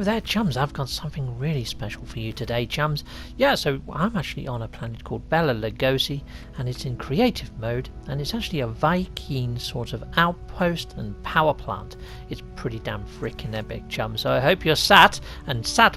there, chums. I've got something really special for you today, chums. Yeah, so I'm actually on a planet called Bela Lugosi, and it's in creative mode, and it's actually a Viking sort of outpost and power plant. It's pretty damn freaking epic, chums. So I hope you're sat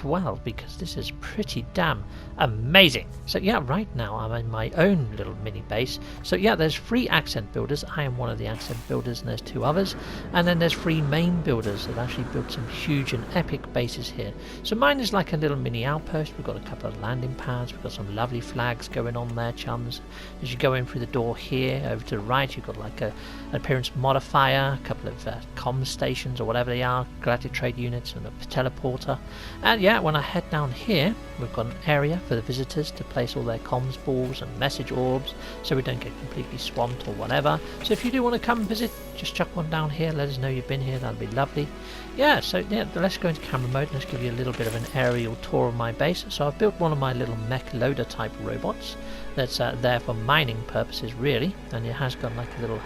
well, because this is pretty damn amazing. So yeah, right now I'm in my own little mini base. So yeah, there's 3 accent builders. I am one of the accent builders, and there's 2 others, and then there's 3 main builders that actually built some huge and epic bases here. So mine is like a little mini outpost. We've got a couple of landing pads, we've got some lovely flags going on there, chums. As you go in through the door here, over to the right, you've got like an appearance modifier, a couple of comm stations or whatever they are, galactic trade units, and a teleporter. And yeah, when I head down here, we've got an area for the visitors to place all their comms balls and message orbs, so we don't get completely swamped or whatever. So if you do want to come visit, just chuck one down here, let us know you've been here, that'd be lovely. Yeah, so yeah, let's go into camera mode and let's give you a little bit of an aerial tour of my base. So I've built one of my little mech loader type robots that's there for mining purposes really, and it has got like a little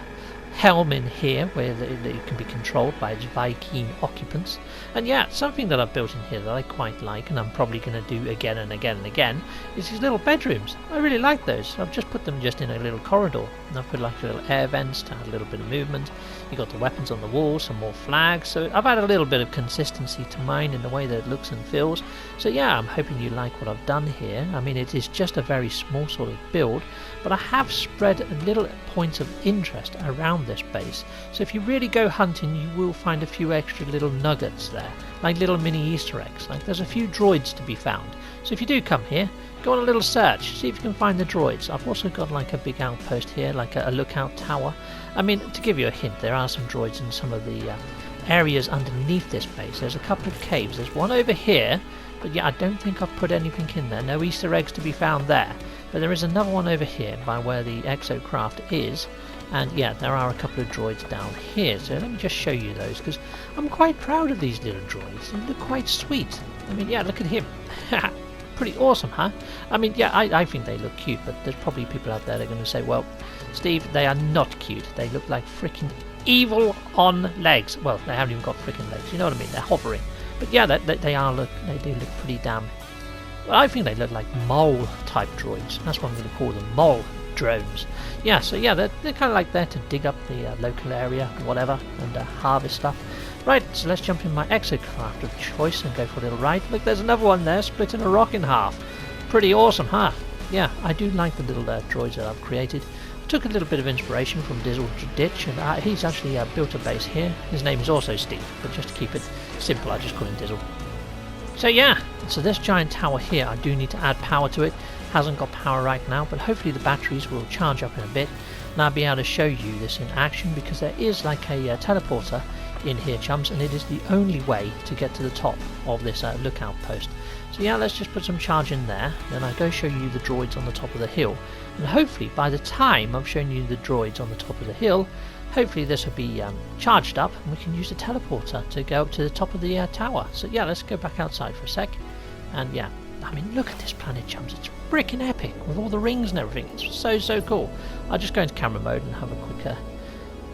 helm in here where it can be controlled by its Viking occupants. And yeah, something that I've built in here that I quite like, and I'm probably going to do again and again and again, is these little bedrooms. I really like those. I've just put them just in a little corridor, and I've put like little air vents to add a little bit of movement. You got the weapons on the wall, some more flags, so I've added a little bit of consistency to mine in the way that it looks and feels. So yeah, I'm hoping you like what I've done here. I mean, it is just a very small sort of build, but I have spread little points of interest around this base. So if you really go hunting, you will find a few extra little nuggets there, like little mini Easter eggs. Like there's a few droids to be found. So if you do come here, go on a little search, see if you can find the droids. I've also got like a big outpost here, like a lookout tower. I mean, to give you a hint, there are some droids in some of the areas underneath this base. There's a couple of caves. There's one over here, but yeah, I don't think I've put anything in there. No Easter eggs to be found there. But there is another one over here by where the exocraft is. And yeah, there are a couple of droids down here. So let me just show you those, because I'm quite proud of these little droids. They look quite sweet. I mean, yeah, look at him. Pretty awesome, huh? I mean, yeah, I think they look cute, but there's probably people out there that are going to say, well, Steve, they are not cute. They look like freaking evil on legs. Well, they haven't even got freaking legs. You know what I mean? They're hovering. But yeah, they do look pretty damn. Well, I think they look like mole type droids. That's what I'm going to call them, mole drones. Yeah, so yeah, they're kind of like there to dig up the local area, whatever, and harvest stuff. Right, so let's jump in my exocraft of choice and go for a little ride. Look, there's another one there, splitting a rock in half. Pretty awesome, huh? Yeah, I do like the little droids that I've created. I took a little bit of inspiration from Dizzle Ditch, and he's actually built a base here. His name is also Steve, but just to keep it simple, I just call him Dizzle. So yeah, so this giant tower here, I do need to add power to it. Hasn't got power right now, but hopefully the batteries will charge up in a bit, and I'll be able to show you this in action, because there is like a teleporter in here, chums, and it is the only way to get to the top of this lookout post. So yeah, let's just put some charge in there, then I'll go show you the droids on the top of the hill, and hopefully by the time I've shown you the droids on the top of the hill, hopefully this will be charged up and we can use the teleporter to go up to the top of the tower. So yeah, let's go back outside for a sec. And yeah, I mean, look at this planet, chums. It's freaking epic with all the rings and everything. It's so cool. I'll just go into camera mode and have a quick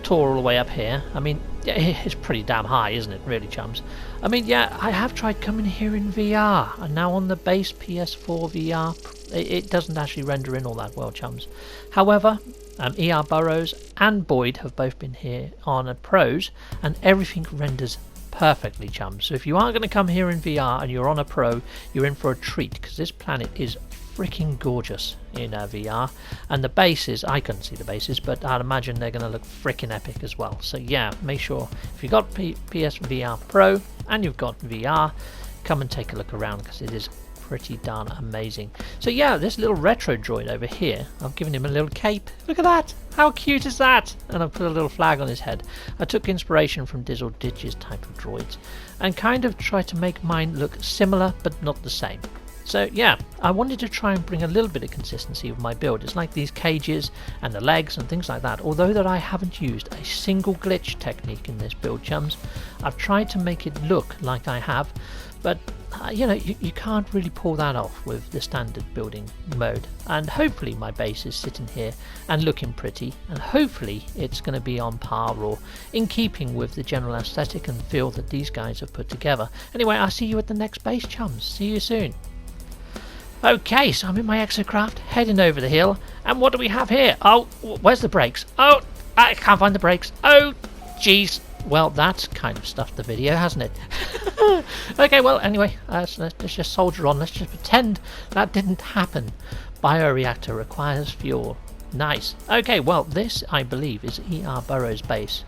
tour all the way up here. I mean, yeah, it's pretty damn high, isn't it, really, chums? I mean, yeah, I have tried coming here in VR, and now on the base PS4 VR, it doesn't actually render in all that well, chums. However, ER Burrows and Boyd have both been here on a pros, and everything renders perfectly, chums. So if you are going to come here in VR and you're on a pro, you're in for a treat, because this planet is freaking gorgeous in VR, and the bases, I couldn't see the bases, but I'd imagine they're going to look freaking epic as well. So yeah, make sure if you've got PSVR Pro and you've got VR, come and take a look around, because it is pretty darn amazing. So yeah, this little retro droid over here, I've given him a little cape. Look at that! How cute is that? And I've put a little flag on his head. I took inspiration from Dizzle Ditch's type of droids and kind of tried to make mine look similar but not the same. So yeah, I wanted to try and bring a little bit of consistency with my build. It's like these cages and the legs and things like that. Although that I haven't used a single glitch technique in this build, chums, I've tried to make it look like I have, but you know, you can't really pull that off with the standard building mode. And hopefully my base is sitting here and looking pretty, and hopefully it's going to be on par or in keeping with the general aesthetic and feel that these guys have put together. Anyway, I'll see you at the next base, chums. See you soon. Okay, so I'm in my exocraft, heading over the hill, and what do we have here? Oh, where's the brakes? Oh, I can't find the brakes. Oh, jeez. Well, that's kind of stuffed the video, hasn't it? Okay, well, anyway, let's just soldier on. Let's just pretend that didn't happen. Bioreactor requires fuel. Nice. Okay, well, this, I believe, is E.R. Burroughs' base.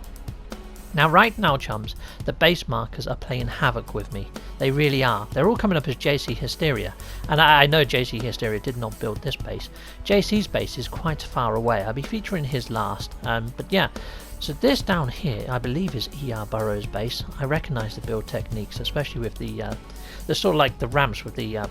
Now, right now, chums, the base markers are playing havoc with me. They really are. They're all coming up as JC Hysteria. And I know JC Hysteria did not build this base. JC's base is quite far away. I'll be featuring his last. But yeah, so this down here, I believe, is E.R. Burroughs' base. I recognise the build techniques, especially with the sort of like the ramps with the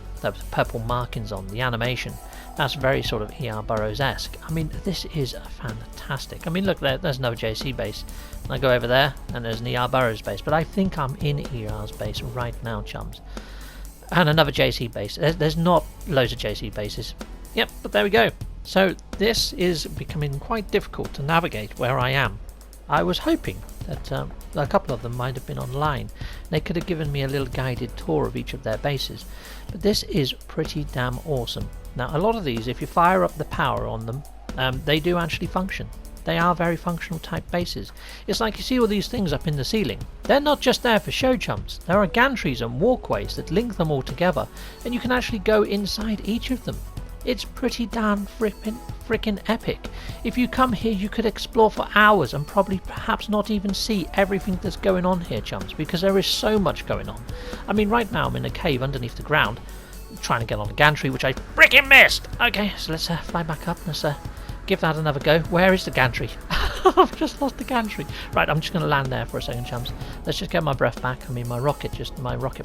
purple markings on, the animation. That's very sort of E.R. Burroughs-esque. I mean, this is fantastic. I mean, look, there's no JC base. And I go over there, and there's an E.R. Burroughs base. But I think I'm in E.R.'s base right now, chums. And another JC base. There's not loads of JC bases. Yep, but there we go. So this is becoming quite difficult to navigate where I am. I was hoping that a couple of them might have been online. They could have given me a little guided tour of each of their bases. But this is pretty damn awesome. Now, a lot of these, if you fire up the power on them, they do actually function. They are very functional type bases. It's like you see all these things up in the ceiling. They're not just there for show, chums. There are gantries and walkways that link them all together, and you can actually go inside each of them. It's pretty damn frickin' epic. If you come here, you could explore for hours and probably perhaps not even see everything that's going on here, chums, because there is so much going on. I mean, right now I'm in a cave underneath the ground, trying to get on a gantry, which I frickin' missed. Okay, so let's fly back up. Let's give that another go. Where is the gantry? I've just lost the gantry. Right, I'm just going to land there for a second, chums. Let's just get my breath back. I mean, my rocket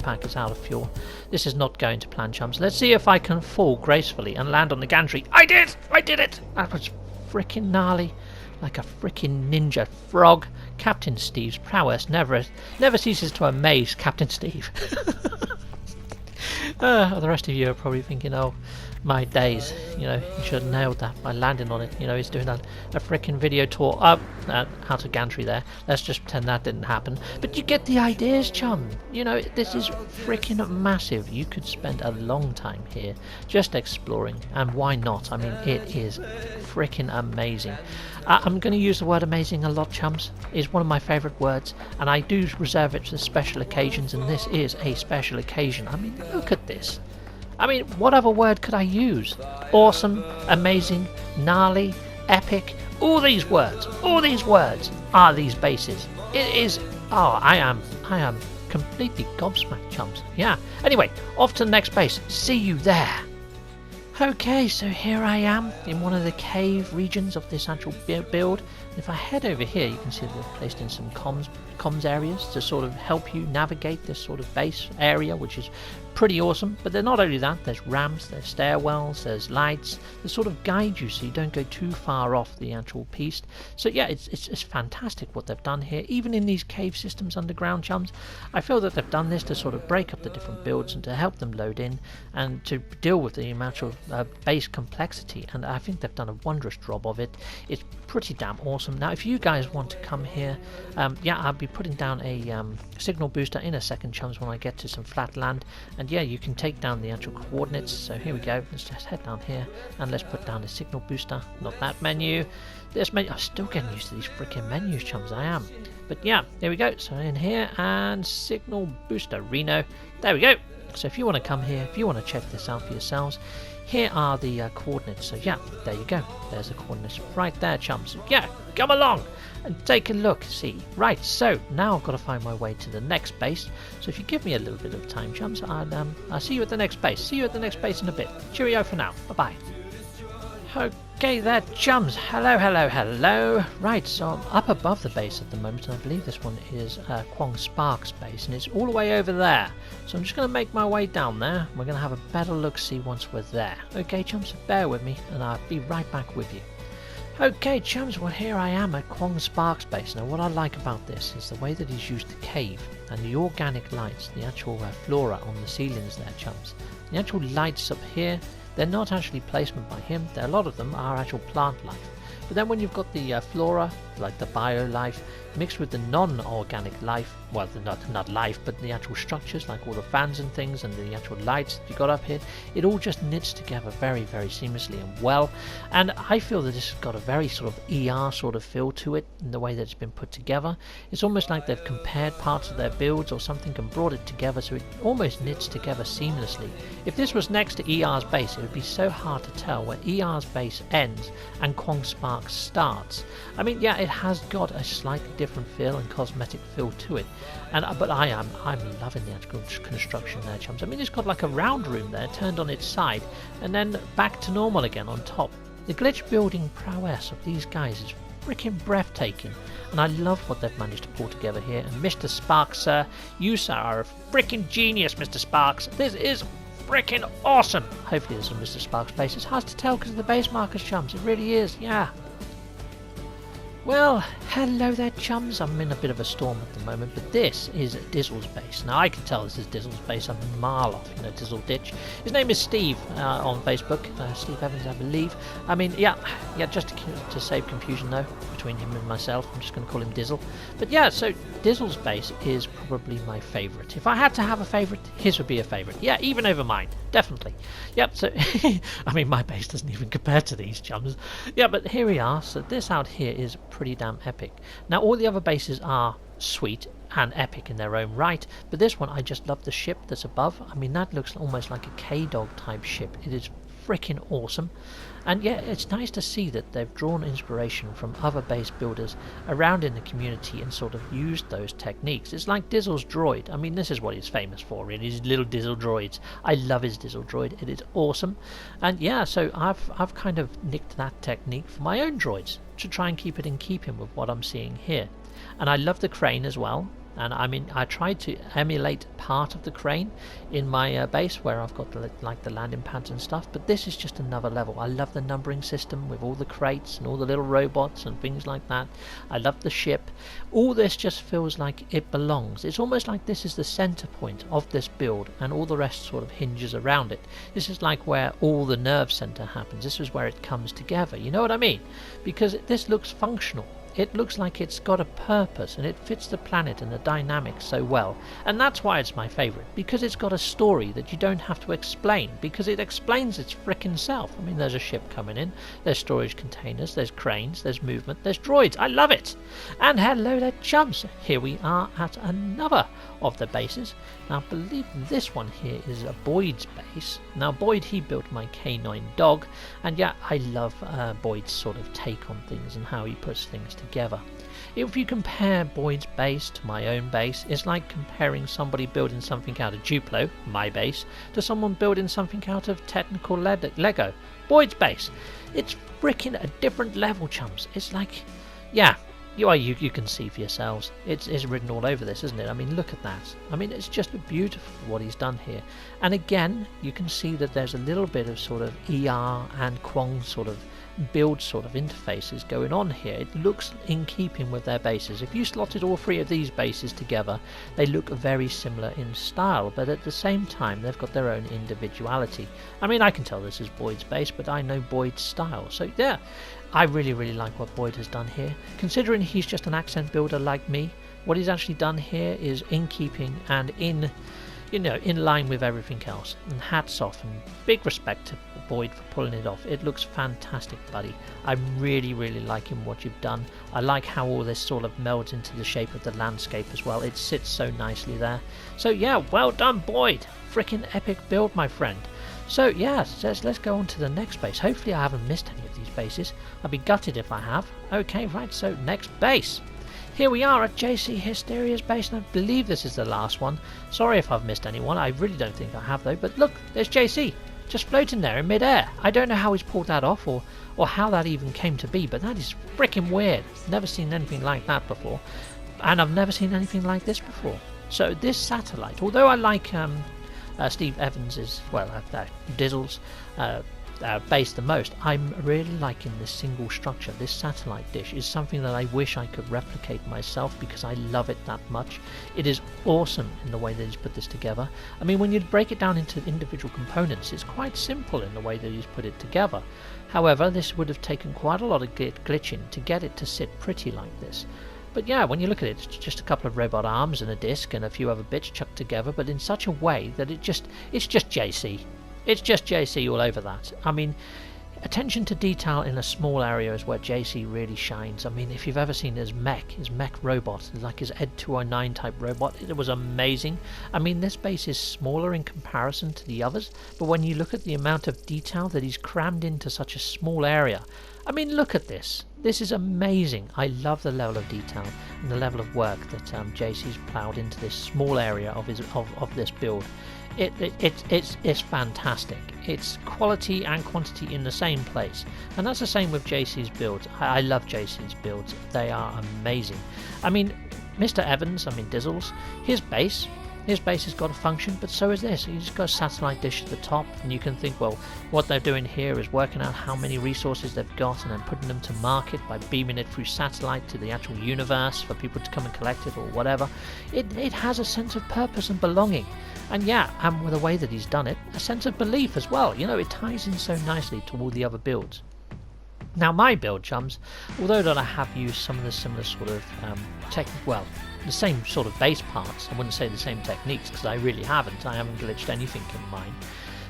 pack is out of fuel. This is not going to plan, chums. Let's see if I can fall gracefully and land on the gantry. I did it. That was frickin' gnarly, like a frickin' ninja frog. Captain Steve's prowess never ceases to amaze Captain Steve. The rest of you are probably thinking, oh, my days, you know, he should have nailed that by landing on it. You know, he's doing a freaking video tour up out of gantry there. Let's just pretend that didn't happen. But you get the ideas, chum. You know, this is freaking massive. You could spend a long time here just exploring, and why not? I mean, it is freaking amazing. I'm going to use the word amazing a lot, chums. It's one of my favourite words, and I do reserve it for special occasions, and this is a special occasion. I mean, look at this. I mean, what other word could I use? Awesome, amazing, gnarly, epic. All these words are these bases. It is. Oh, I am completely gobsmacked, chums. Yeah. Anyway, off to the next base. See you there. Okay, so here I am in one of the cave regions of this actual build. If I head over here, you can see they've placed in some comms areas to sort of help you navigate this sort of base area, which is pretty awesome. But they're not only that, there's ramps, there's stairwells, there's lights that sort of guide you so you don't go too far off the actual piece. So yeah, it's fantastic what they've done here. Even in these cave systems underground, chums, I feel that they've done this to sort of break up the different builds and to help them load in and to deal with the amount of base complexity, and I think they've done a wondrous job of it. It's pretty damn awesome. Now, if you guys want to come here, yeah, I'll be putting down a signal booster in a second, chums, when I get to some flat land. And yeah, you can take down the actual coordinates. So here we go. Let's just head down here and let's put down a signal booster. Not that menu. This menu. I'm still getting used to these freaking menus, chums. I am. But yeah, there we go. So in here and signal booster Reno. There we go. So if you want to come here, if you want to check this out for yourselves, here are the coordinates. So yeah, there you go. There's the coordinates right there, chums. So yeah, come along and take a look. See, right. So now I've got to find my way to the next base. So if you give me a little bit of time, chums, I'll see you at the next base. See you at the next base in a bit. Cheerio for now. Bye bye. Okay there, chums. Hello, hello, hello. Right, so I'm up above the base at the moment, and I believe this one is Kwong Spark's base, and it's all the way over there. So I'm just going to make my way down there. We're going to have a better look-see once we're there. Okay, chums, bear with me, and I'll be right back with you. Okay, chums, well here I am at Kwong Spark's base. Now what I like about this is the way that he's used the cave and the organic lights, the actual flora on the ceilings there, chums. The actual lights up here, they're not actually placement by him, a lot of them are actual plant life. But then when you've got the flora, like the bio life, mixed with the non-organic life, well, not life, but the actual structures, like all the fans and things, and the actual lights that you got up here, it all just knits together very, very seamlessly and well. And I feel that this has got a very sort of ER sort of feel to it in the way that it's been put together. It's almost like they've compared parts of their builds or something and brought it together, so it almost knits together seamlessly. If this was next to ER's base, it would be so hard to tell where ER's base ends and Kwong Spark starts. I mean, yeah, it has got a slightly different feel and cosmetic feel to it, but I'm loving the actual construction there, chums. I mean, it's got like a round room there turned on its side and then back to normal again on top. The glitch building prowess of these guys is freaking breathtaking, and I love what they've managed to pull together here. And Mr. Sparks, sir, you sir are a freaking genius, Mr. Sparks. This is freaking awesome. Hopefully this is Mr. Sparks' base. It's hard to tell because of the base markers, chums. It really is, yeah. Well, hello there, chums. I'm in a bit of a storm at the moment, but this is Dizzle's base. Now, I can tell this is Dizzle's base. I'm a mile off, Dizzle Ditch. His name is Steve on Facebook. Steve Evans, I believe. I mean, yeah, just to save confusion, though, between him and myself, I'm just going to call him Dizzle. But yeah, so Dizzle's base is probably my favourite. If I had to have a favourite, his would be a favourite. Yeah, even over mine. Definitely. Yep, so, I mean, my base doesn't even compare to these, chums. Yeah, but here we are. So this out here is pretty damn epic. Now, all the other bases are sweet and epic in their own right, but this one, I just love the ship that's above. I mean, that looks almost like a K-Dog type ship. It is freaking awesome. And yeah, it's nice to see that they've drawn inspiration from other base builders around in the community and sort of used those techniques. It's like Dizzle's droid. I mean, this is what he's famous for, really, his little Dizzle droids. I love his Dizzle droid. It is awesome. And yeah, so I've kind of nicked that technique for my own droids to try and keep it in keeping with what I'm seeing here. And I love the crane as well. And I mean, I tried to emulate part of the crane in my base where I've got the landing pads and stuff, but this is just another level. I love the numbering system with all the crates and all the little robots and things like that. I love the ship. All this just feels like it belongs. It's almost like this is the center point of this build and all the rest sort of hinges around it. This is like where all the nerve center happens. This is where it comes together. You know what I mean? Because this looks functional. It looks like it's got a purpose and it fits the planet and the dynamics so well. And that's why it's my favourite, because it's got a story that you don't have to explain, because it explains its frickin' self. I mean, there's a ship coming in, there's storage containers, there's cranes, there's movement, there's droids. I love it! And hello there, chums! Here we are at another of the bases. Now, I believe this one here is a Boyd's base. Now, Boyd, he built my K9 dog, and yeah, I love Boyd's sort of take on things and how he puts things together. If you compare Boyd's base to my own base, it's like comparing somebody building something out of Duplo, my base, to someone building something out of technical Lego, Boyd's base. It's freaking a different level, chums. It's like, yeah, you can see for yourselves. It's written all over this, isn't it? I mean, look at that. I mean, it's just beautiful what he's done here. And again, you can see that there's a little bit of sort of ER and Kwong sort of build sort of interfaces going on here. It looks in keeping with their bases. If you slotted all three of these bases together, they look very similar in style, but at the same time they've got their own individuality. I mean, I can tell this is Boyd's base, but I know Boyd's style. So yeah, I really like what Boyd has done here. Considering he's just an accent builder like me, what he's actually done here is in keeping and in line with everything else. And hats off and big respect to Boyd for pulling it off. It looks fantastic, buddy. I'm really liking what you've done. I like how all this sort of melds into the shape of the landscape as well. It sits so nicely there. So yeah, well done, Boyd. Freaking epic build, my friend. So yeah, let's go on to the next base. Hopefully I haven't missed any of these bases. I'd be gutted if I have. Okay, right, so next base. Here we are at JC Hysteria's base, and I believe this is the last one. Sorry if I've missed anyone. I really don't think I have, though. But look, there's JC, just floating there in mid-air. I don't know how he's pulled that off or how that even came to be, but that is freaking weird. Never seen anything like that before. And I've never seen anything like this before. So this satellite, although I like Steve Evans's, well, Dizzle's base the most. I'm really liking this single structure. This satellite dish is something that I wish I could replicate myself because I love it that much. It is awesome in the way that he's put this together. I mean, when you break it down into individual components, it's quite simple in the way that he's put it together. However, this would have taken quite a lot of glitching to get it to sit pretty like this. But yeah, when you look at it, it's just a couple of robot arms and a disc and a few other bits chucked together, but in such a way that it's just JC. It's just JC all over that. I mean, attention to detail in a small area is where JC really shines. I mean, if you've ever seen his mech robot, like his Ed 209 type robot, it was amazing. I mean, this base is smaller in comparison to the others, but when you look at the amount of detail that he's crammed into such a small area, I mean, look at this. This is amazing. I love the level of detail and the level of work that JC's ploughed into this small area of this build. It's fantastic. It's quality and quantity in the same place, and that's the same with JC's builds. I love JC's builds. They are amazing. I mean, Mr. Evans, I mean Dizzles, his base has got a function, but so is this. He's got a satellite dish at the top, and you can think, well, what they're doing here is working out how many resources they've got and then putting them to market by beaming it through satellite to the actual universe for people to come and collect it or whatever. It has a sense of purpose and belonging. And yeah, and with the way that he's done it, a sense of belief as well. You know, it ties in so nicely to all the other builds. Now, my build, chums, although that I have used some of the similar sort of the same sort of base parts, I wouldn't say the same techniques because I really haven't. I haven't glitched anything in mine.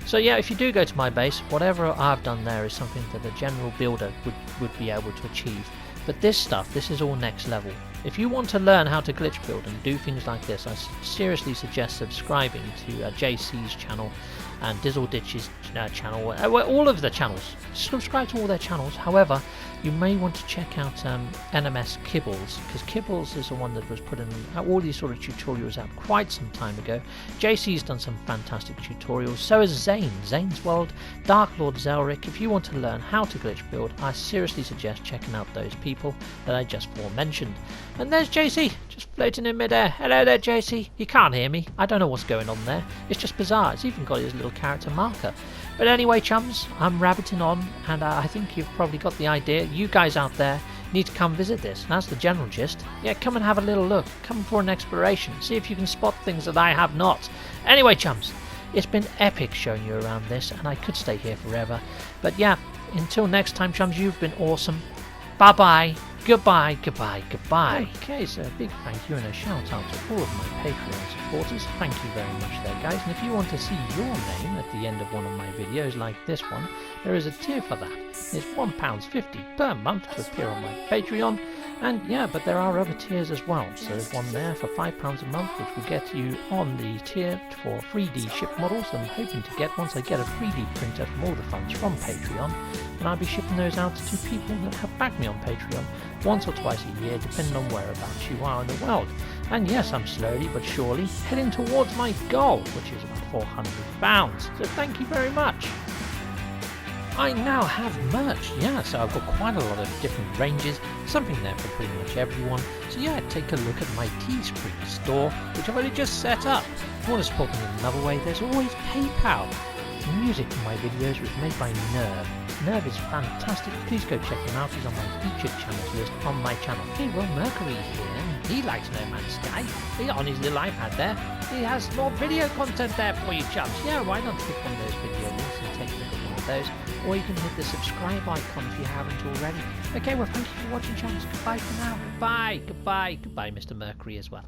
So yeah, if you do go to my base, whatever I've done there is something that a general builder would be able to achieve. But this is all next level. If you want to learn how to glitch build and do things like this, I seriously suggest subscribing to JC's channel and Dizzle Ditch's channel, all of the channels. Subscribe to all their channels. However, you may want to check out NMS Kibbles, because Kibbles is the one that was putting all these sort of tutorials out quite some time ago. JC's done some fantastic tutorials, so has Zane, Zane's World, Dark Lord Zelric. If you want to learn how to glitch build, I seriously suggest checking out those people that I just mentioned. And there's JC, just floating in midair. Hello there, JC. You can't hear me. I don't know what's going on there. It's just bizarre. It's even got his little character marker. But anyway, chums, I'm rabbiting on, and I think you've probably got the idea. You guys out there need to come visit this. And that's the general gist. Yeah, come and have a little look. Come for an exploration. See if you can spot things that I have not. Anyway, chums, it's been epic showing you around this, and I could stay here forever. But yeah, until next time, chums, you've been awesome. Bye-bye. Goodbye, goodbye, goodbye. Okay, so a big thank you and a shout out to all of my Patreon supporters. Thank you very much there, guys. And if you want to see your name at the end of one of my videos like this one, there is a tier for that. It's £1.50 per month to appear on my Patreon. And yeah, but there are other tiers as well. So there's one there for £5 a month, which will get you on the tier for 3D ship models. I'm hoping to get, once I get a 3D printer from all the funds from Patreon, and I'll be shipping those out to people that have backed me on Patreon once or twice a year, depending on whereabouts you are in the world. And yes, I'm slowly but surely heading towards my goal, which is about £400. So thank you very much. I now have merch, yeah, so I've got quite a lot of different ranges, something there for pretty much everyone. So yeah, take a look at my Teespring store, which I've only just set up. If you want to support me in another way, there's always PayPal. The music for my videos was made by Nerve. Nerve is fantastic, please go check him out, he's on my featured channels list on my channel. Okay, well, Mercury here, he likes No Man's Sky. He's on his little iPad there. He has more video content there for you, chums. Yeah, why not click on those video links and take a look at one of those, or you can hit the subscribe icon if you haven't already. Okay, well, thank you for watching, chums. Goodbye for now. Goodbye, goodbye, goodbye, Mr. Mercury as well.